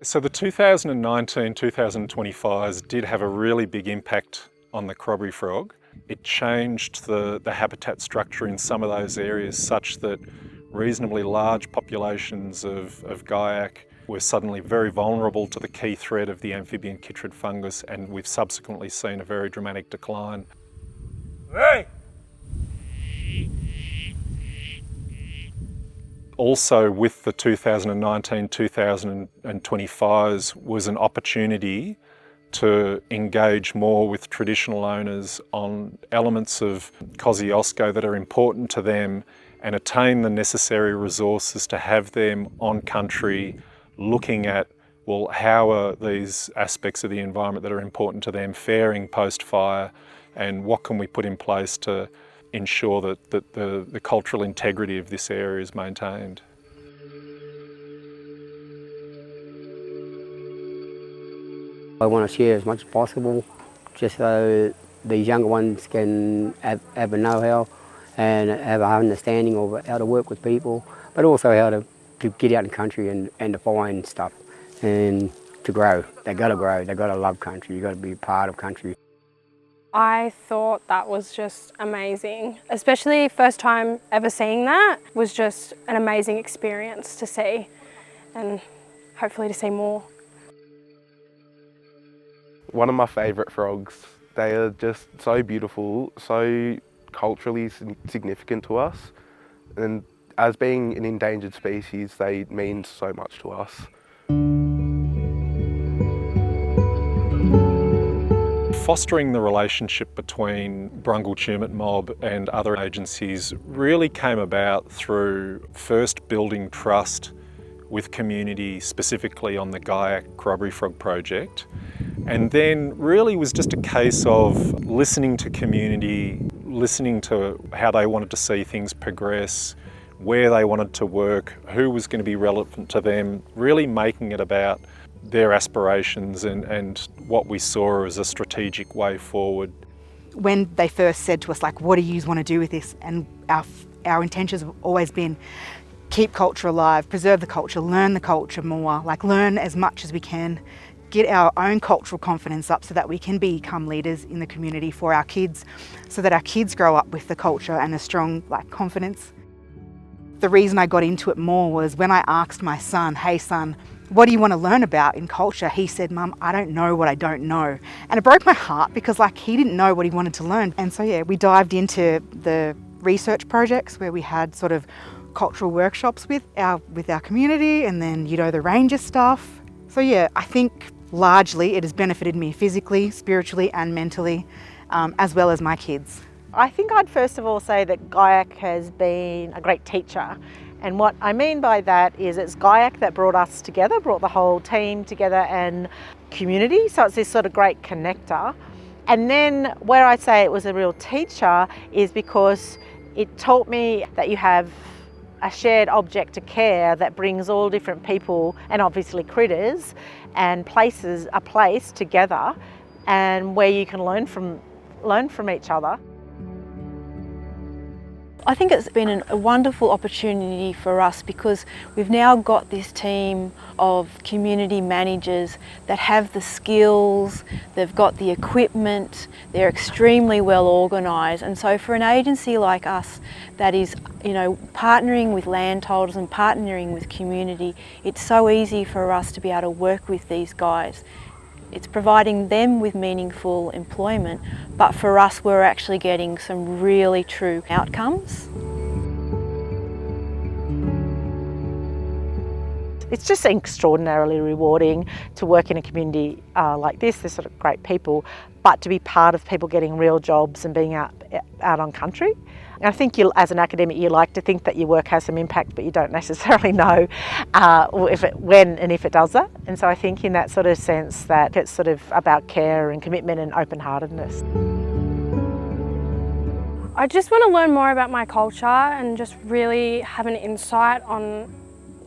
So the 2019-2020 fires did have a really big impact on the corroboree frog. It changed the habitat structure in some of those areas such that reasonably large populations of gyak were suddenly very vulnerable to the key threat of the amphibian chytrid fungus, and we've subsequently seen a very dramatic decline. Hey! Also, with the 2019-2020 fires was an opportunity to engage more with traditional owners on elements of Kosciuszko that are important to them and attain the necessary resources to have them on country looking at, well, how are these aspects of the environment that are important to them faring post-fire, and what can we put in place to ensure that the cultural integrity of this area is maintained. I want to share as much as possible just so these younger ones can have a know-how and have an understanding of how to work with people, but also how to get out in country and to find stuff and to grow. They've got to grow, they've got to love country, you've got to be part of country. I thought that was just amazing, especially first time ever seeing that was just an amazing experience to see, and hopefully to see more. One of my favourite frogs. They are just so beautiful, so culturally significant to us, and as being an endangered species, they mean so much to us. Fostering the relationship between Brungle Tumut Mob and other agencies really came about through first building trust with community, specifically on the gyak corroboree frog project, and then really was just a case of listening to community, listening to how they wanted to see things progress, where they wanted to work, who was going to be relevant to them, really making it about their aspirations and what we saw as a strategic way forward. When they first said to us, like, what do you want to do with this? And our intentions have always been keep culture alive, preserve the culture, learn the culture more, like learn as much as we can, get our own cultural confidence up so that we can become leaders in the community for our kids, so that our kids grow up with the culture and a strong confidence. The reason I got into it more was when I asked my son, hey son, what do you want to learn about in culture? He said, Mum, I don't know what I don't know. And it broke my heart because he didn't know what he wanted to learn. And so yeah, we dived into the research projects where we had sort of cultural workshops with our community, and then the ranger stuff. So yeah, I think largely it has benefited me physically, spiritually and mentally, as well as my kids. I think I'd first of all say that gyak has been a great teacher. And what I mean by that is it's gyak that brought us together, brought the whole team together and community. So it's this sort of great connector. And then where I'd say it was a real teacher is because it taught me that you have a shared object of care that brings all different people and obviously critters and a place together, and where you can learn from each other. I think it's been a wonderful opportunity for us because we've now got this team of community managers that have the skills, they've got the equipment, they're extremely well organised, and so for an agency like us that is partnering with landholders and partnering with community, it's so easy for us to be able to work with these guys. It's providing them with meaningful employment, but for us we're actually getting some really true outcomes. It's just extraordinarily rewarding to work in a community like this. They're sort of great people, but to be part of people getting real jobs and being out on country. And I think as an academic you like to think that your work has some impact, but you don't necessarily know when and if it does that. And so I think in that sort of sense that it's sort of about care and commitment and open-heartedness. I just want to learn more about my culture and just really have an insight on,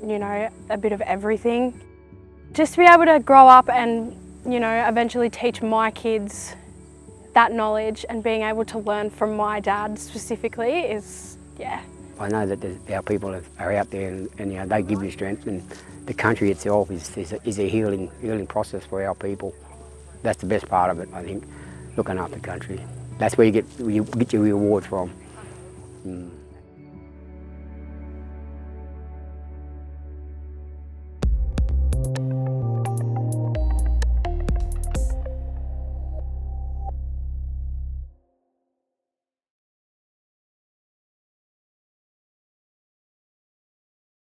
a bit of everything. Just to be able to grow up and, eventually teach my kids that knowledge, and being able to learn from my dad specifically is, yeah. I know that our people are out there and they give you strength, and the country itself is a healing process for our people. That's the best part of it, I think, looking after the country. That's where you get your reward from.